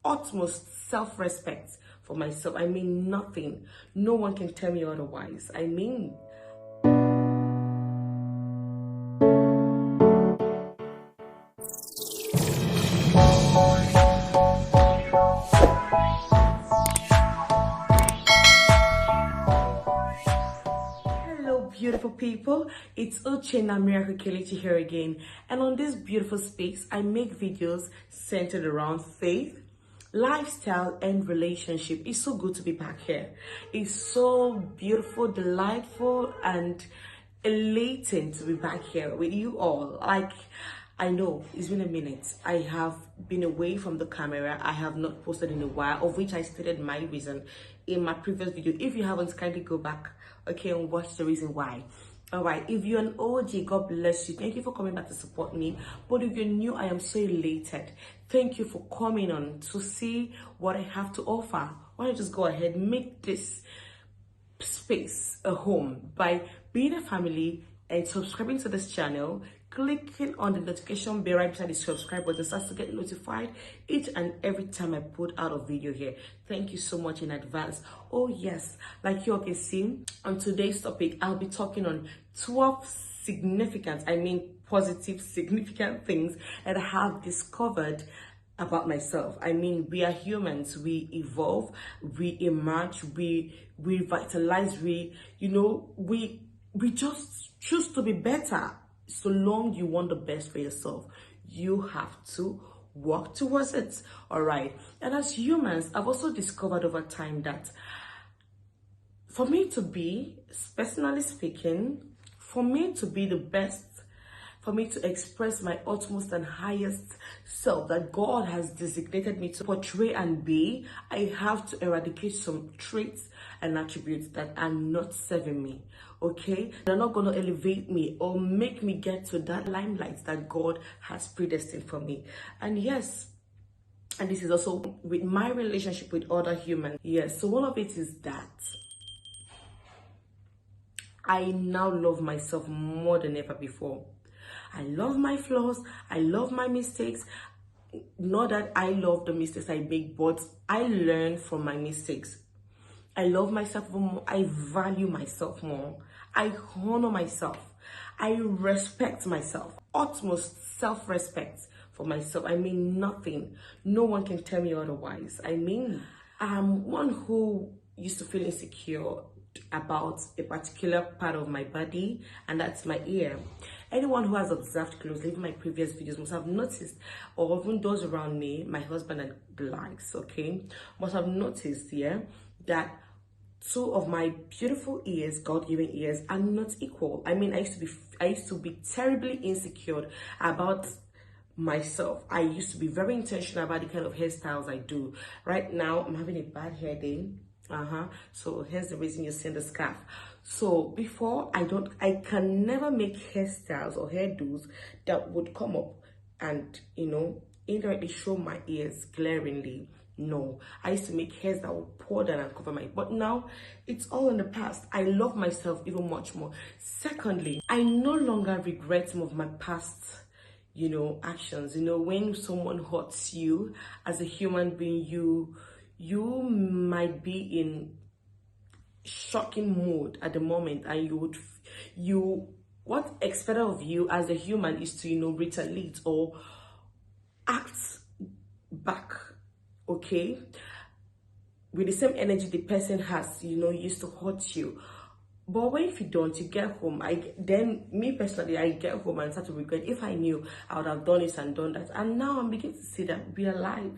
utmost self-respect for myself. I mean nothing. No one can tell me otherwise. I mean, beautiful people, it's Uchenna Miracle Kelechi here again, and on this beautiful space I make videos centered around faith, lifestyle and relationship. It's so good to be back here. It's so beautiful, delightful and elating to be back here with you all. I know it's been a minute. I have been away from the camera. I have not posted in a while, of which I stated my reason in my previous video. If you haven't, kindly go back, okay, and watch the reason why. All right, if you're an OG, God bless you. Thank you for coming back to support me. But if you're new, I am so elated. Thank you for coming on to see what I have to offer. Why don't you just go ahead, make this space a home by being a family and subscribing to this channel, clicking on the notification bell right beside the subscribe button so as to get notified each and every time I put out a video here. Thank you so much in advance. Oh yes, like you all can see, on today's topic I'll be talking on 12 significant, positive, significant things that I have discovered about myself. I mean, we are humans, we evolve, we emerge, we revitalize, we just choose to be better. So long you want the best for yourself, you have to work towards it. All right. And as humans, I've also discovered over time that for me to be, personally speaking, for me to be the best, for me to express my utmost and highest self that God has designated me to portray and be, I have to eradicate some traits and attributes that are not serving me, okay? They're not going to elevate me or make me get to that limelight that God has predestined for me. And yes, and this is also with my relationship with other humans. Yes, so one of it is that I now love myself more than ever before. I love my flaws, I love my mistakes. Not that I love the mistakes I make, but I learn from my mistakes. I love myself more, I value myself more, I honor myself, I respect myself, utmost self-respect for myself. I mean nothing. No one can tell me otherwise. I mean, I'm one who used to feel insecure about a particular part of my body, and that's my ear. Anyone who has observed closely my previous videos must have noticed, or even those around me, my husband and the likes, okay, must have noticed, yeah, that two of my beautiful ears, God-given ears, are not equal. I mean, I used to be terribly insecure about myself. I used to be very intentional about the kind of hairstyles I do. Right now, I'm having a bad hair day. So here's the reason you're seeing the scarf. So before, I can never make hairstyles or hairdos that would come up and indirectly show my ears glaringly. No, I used to make hairs that would pour down and cover my, but now it's all in the past. I love myself even much more. Secondly, I no longer regret some of my past actions. When someone hurts you as a human being, you might be in shocking mood at the moment, and what expected of you as a human is to retaliate or act back, okay, with the same energy the person has used to hurt you. But what if you don't? You get home. Me personally, I get home and start to regret. If I knew, I would have done this and done that. And now I'm beginning to see that we are alive,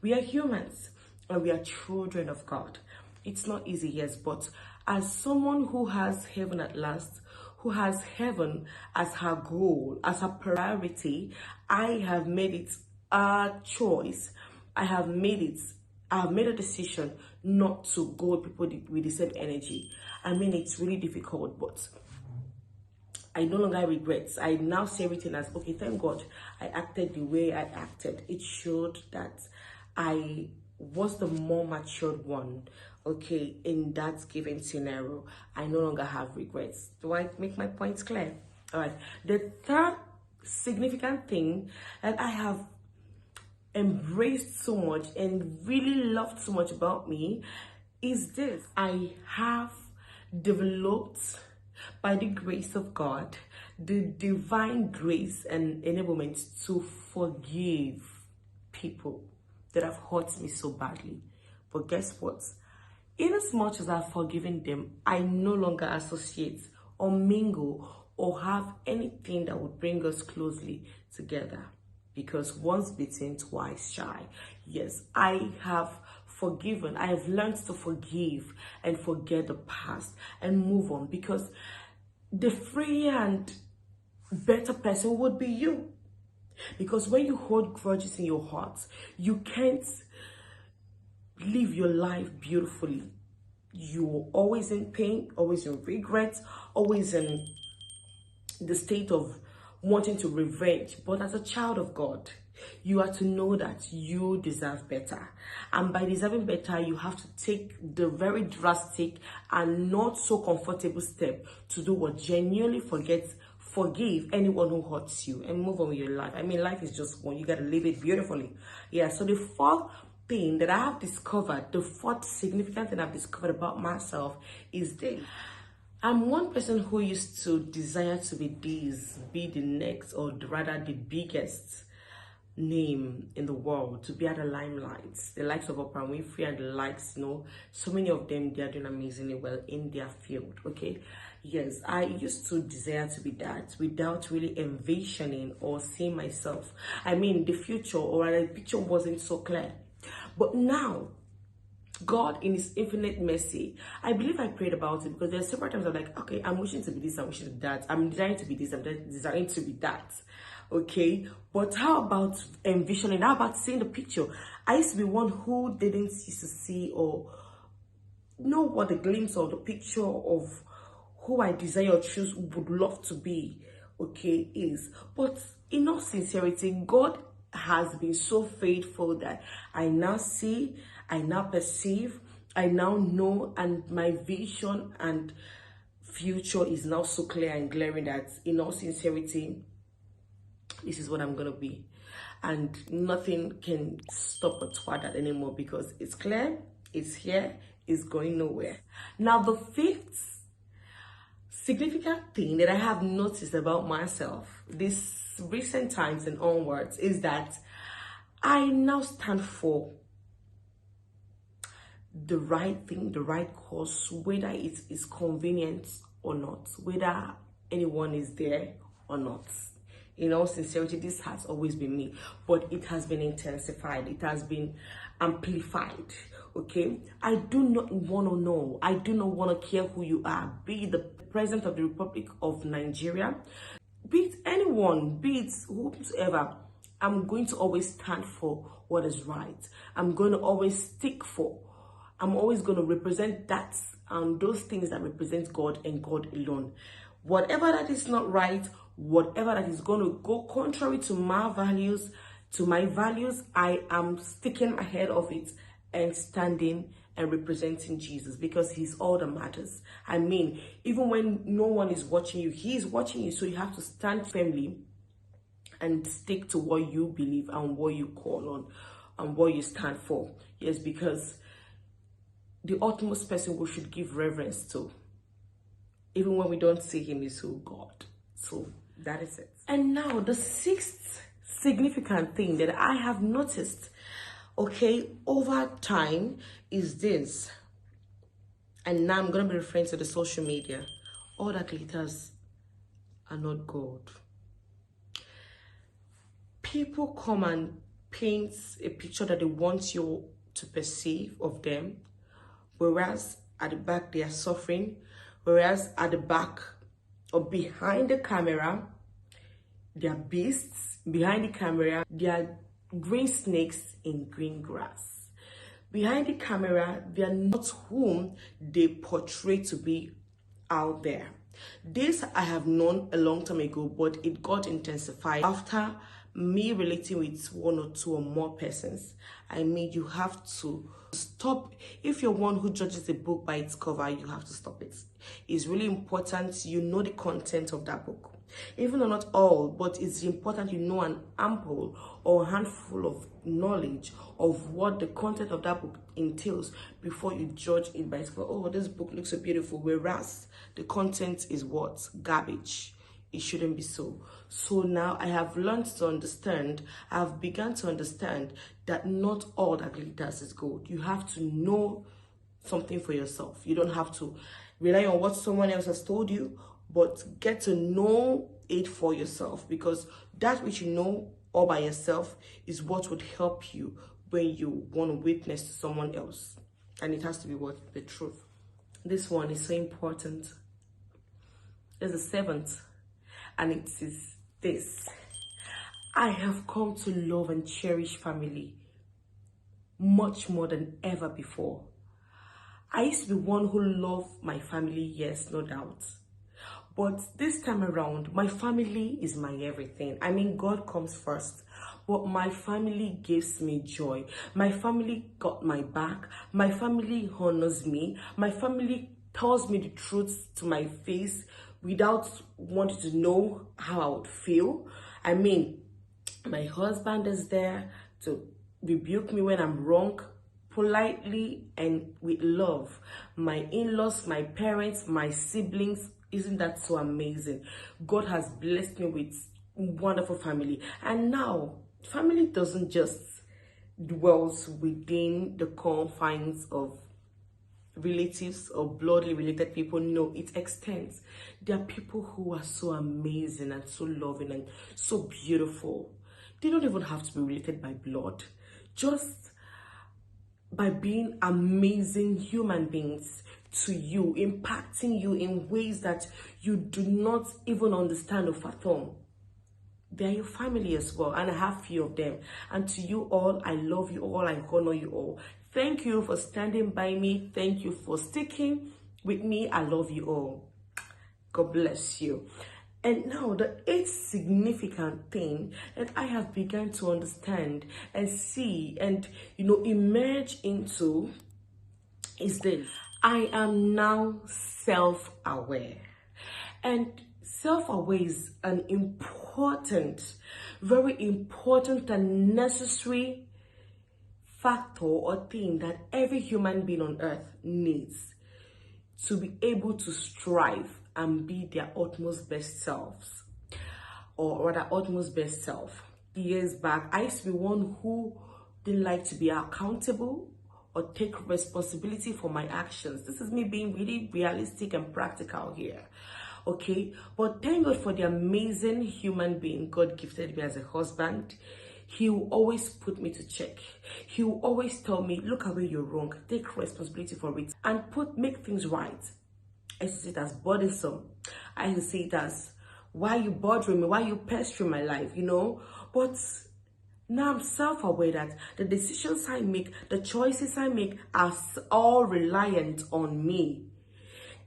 we are humans, and we are children of God. It's not easy, yes, but as someone who has heaven at last, who has heaven as her goal, as her priority, I have made it a choice. I have made a decision not to go with people with the same energy. I mean, it's really difficult, but I no longer regret. I now see everything as, okay, thank God I acted the way I acted. It showed that I was the more matured one, okay, in that given scenario. I no longer have regrets. Do I make my points clear? All right. The third significant thing that I have embraced so much and really loved so much about me is this: I have developed, by the grace of God, the divine grace and enablement to forgive people that have hurt me so badly. But guess what? In as much as I've forgiven them, I no longer associate or mingle or have anything that would bring us closely together. Because once bitten, twice shy. Yes, I have forgiven. I have learned to forgive and forget the past and move on, because the freer and better person would be you. Because when you hold grudges in your heart, you can't live your life beautifully. You're always in pain, always in regret, always in the state of wanting to revenge. But as a child of God, you are to know that you deserve better. And by deserving better, you have to take the very drastic and not so comfortable step to do what? Genuinely forgive anyone who hurts you and move on with your life. I mean, life is just one. You got to live it beautifully. Yeah, so the fourth thing that I have discovered, the fourth significant thing I've discovered about myself is this: I'm one person who used to desire to be the next, or rather the biggest name in the world, to be at the limelight, the likes of Oprah Winfrey and the likes, so many of them, they are doing amazingly well in their field. Okay, yes, I used to desire to be that without really envisioning or seeing myself, I mean, the future, or the picture wasn't so clear. But now, God, in his infinite mercy, I believe I prayed about it, because there are several times I'm like, okay, I'm wishing to be this, I'm wishing to be that, I'm desiring to be this, I'm desiring to be that. Okay, but how about envisioning? How about seeing the picture? I used to be one who didn't used to see or know what the glimpse of the picture of who I desire or choose would love to be, okay, is. But in all sincerity, God has been so faithful that I now see, I now perceive, I now know, and my vision and future is now so clear and glaring that in all sincerity, this is what I'm gonna be, and nothing can stop or thwart that anymore, because it's clear, it's here, it's going nowhere. Now, the fifth significant thing that I have noticed about myself this recent times and onwards is that I now stand for the right thing, the right cause, whether it is convenient or not, whether anyone is there or not. In all sincerity, this has always been me, but it has been intensified, it has been amplified. Okay, I do not want to know, I do not want to care who you are, be it the president of the Republic of Nigeria, be it anyone, be it whoever. I'm going to always stand for what is right. I'm going to always stick for, I'm always going to represent that and those things that represent God and God alone. Whatever that is not right, whatever that is going to go contrary to my values, I am sticking my head of it and standing and representing Jesus, because he's all that matters. I mean, even when no one is watching you, he is watching you, so you have to stand firmly and stick to what you believe and what you call on and what you stand for. Yes, because the utmost person we should give reverence to, even when we don't see him, is who? God. So that is it. And now the sixth significant thing that I have noticed, okay, over time is this. And now I'm going to be referring to the social media. All that glitters are not gold. People come and paint a picture that they want you to perceive of them, whereas at the back they are suffering, whereas at the back or behind the camera, they are beasts. Behind the camera, they are green snakes in green grass. Behind the camera, they are not whom they portray to be out there. This I have known a long time ago, but it got intensified after me relating with one or two or more persons. I mean, you have to stop. If you're one who judges a book by its cover, you have to stop it. It's really important you know the content of that book. Even though not all, but it's important you know an ample or handful of knowledge of what the content of that book entails before you judge it by saying, oh, this book looks so beautiful, whereas the content is what? Garbage. It shouldn't be so. So now I have learned to understand, I've begun to understand that not all that glitters is gold. You have to know something for yourself. You don't have to rely on what someone else has told you, but get to know it for yourself, because that which you know all by yourself is what would help you when you want to witness to someone else. And it has to be what? The truth. This one is so important. It's the seventh. And it is this: I have come to love and cherish family much more than ever before. I used to be one who loved my family, yes, no doubt. But this time around, my family is my everything. I mean, God comes first, but my family gives me joy. My family got my back. My family honors me. My family tells me the truth to my face without wanting to know how I would feel. I mean, my husband is there to rebuke me when I'm wrong, politely and with love. My in-laws, my parents, my siblings, isn't that so amazing? God has blessed me with wonderful family. And now, family doesn't just dwells within the confines of relatives or bloodly related people. No, it extends. There are people who are so amazing and so loving and so beautiful. They don't even have to be related by blood, just by being amazing human beings to you, impacting you in ways that you do not even understand or fathom. They are your family as well, and I have few of them. And to you all, I love you all, I honor you all. Thank you for standing by me. Thank you for sticking with me. I love you all. God bless you. And now the eighth significant thing that I have begun to understand and see and, emerge into is this: I am now self-aware. And self-aware is an important, very important and necessary factor or thing that every human being on earth needs to be able to strive and be their utmost best selves, or rather utmost best self. Years back, I used to be one who didn't like to be accountable or take responsibility for my actions. This is me being really realistic and practical here. Okay, but thank God for the amazing human being God gifted me as a husband. He will always put me to check. He will always tell me, look away, you're wrong, take responsibility for it, and make things right. I used to see it as burdensome. I used to see it as, why are you bothering me? Why are you pestering my life? But now I'm self-aware that the decisions I make, the choices I make are all reliant on me.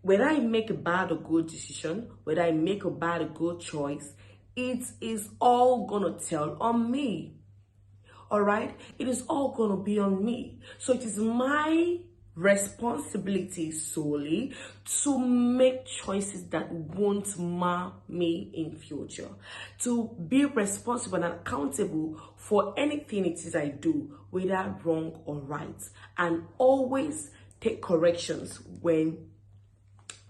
Whether I make a bad or good decision, whether I make a bad or good choice, it is all gonna tell on me. All right? It is all gonna be on me. So it is my responsibility solely to make choices that won't mar me in future, to be responsible and accountable for anything it is I do, whether wrong or right, and always take corrections when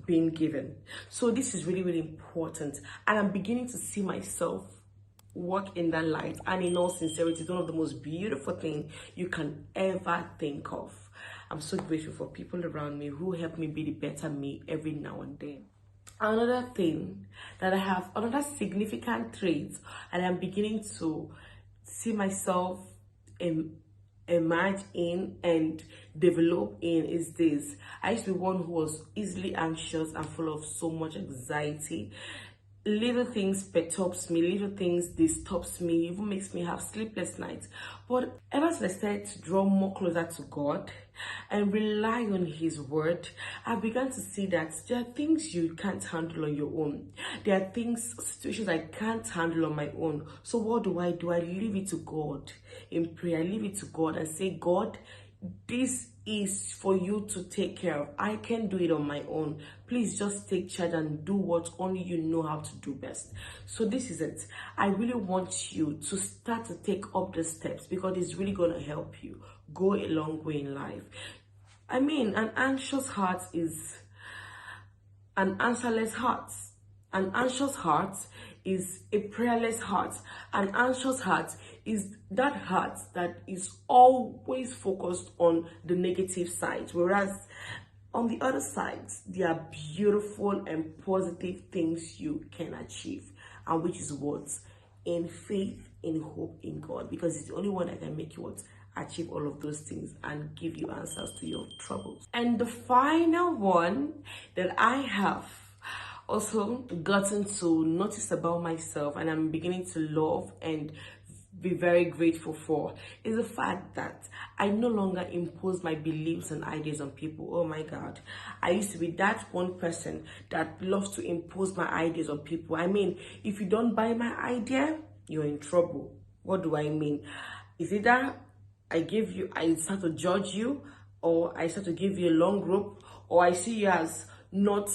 being given. So this is really, really important, and I'm beginning to see myself work in that light. And in all sincerity, it's one of the most beautiful things you can ever think of. I'm so grateful for people around me who help me be the better me every now and then. Another thing that I have, another significant trait, and I'm beginning to see myself emerge in and develop in, is this: I used to be one who was easily anxious and full of so much anxiety. Little things perturbs me, little things disturbs me, even makes me have sleepless nights. But ever since I started to draw more closer to God and rely on His word, I began to see that there are things you can't handle on your own. There are situations I can't handle on my own. So what do? I leave it to God in prayer. I leave it to God and say, God, this is for you to take care of. I can't do it on my own. Please just take charge and do what only you know how to do best. So this is it. I really want you to start to take up the steps, because it's really going to help you go a long way in life. I mean, an anxious heart is an answerless heart. An anxious heart is a prayerless heart. An anxious heart is that heart that is always focused on the negative side, whereas on the other side, there are beautiful and positive things you can achieve, and which is what? In faith, in hope, in God, because it's the only one that can make you what? Achieve all of those things and give you answers to your troubles. And the final one that I have also gotten to notice about myself, and I'm beginning to love and be very grateful for, is the fact that I no longer impose my beliefs and ideas on people. Oh my God, I used to be that one person that loves to impose my ideas on people. I mean, if you don't buy my idea, you're in trouble. What do I mean? Is it that I start to judge you, or I start to give you a long rope, or I see you as not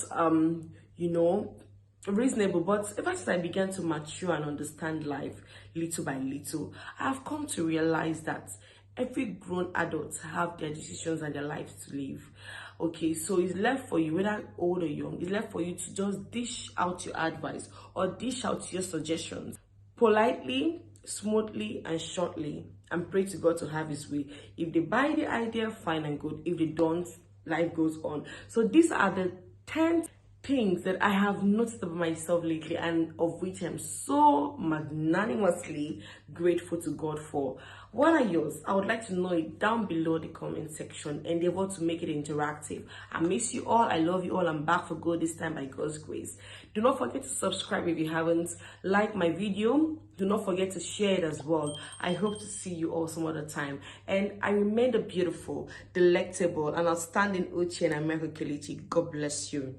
reasonable. But ever since I began to mature and understand life little by little, I've come to realize that every grown adult have their decisions and their lives to live. Okay, so it's left for you, whether old or young, it's left for you to just dish out your advice or dish out your suggestions politely, smoothly, and shortly, and pray to God to have his way. If they buy the idea, fine and good. If they don't, life goes on. So these are the 10 things that I have noticed about myself lately, and of which I'm so magnanimously grateful to God for. What are yours? I would like to know it down below the comment section. Endeavor to make it interactive. I miss you all. I love you all. I'm back for good this time by God's grace. Do not forget to subscribe if you haven't. Like my video. Do not forget to share it as well. I hope to see you all some other time. And I remain the beautiful, delectable, and outstanding Uche and America Kelechi. God bless you.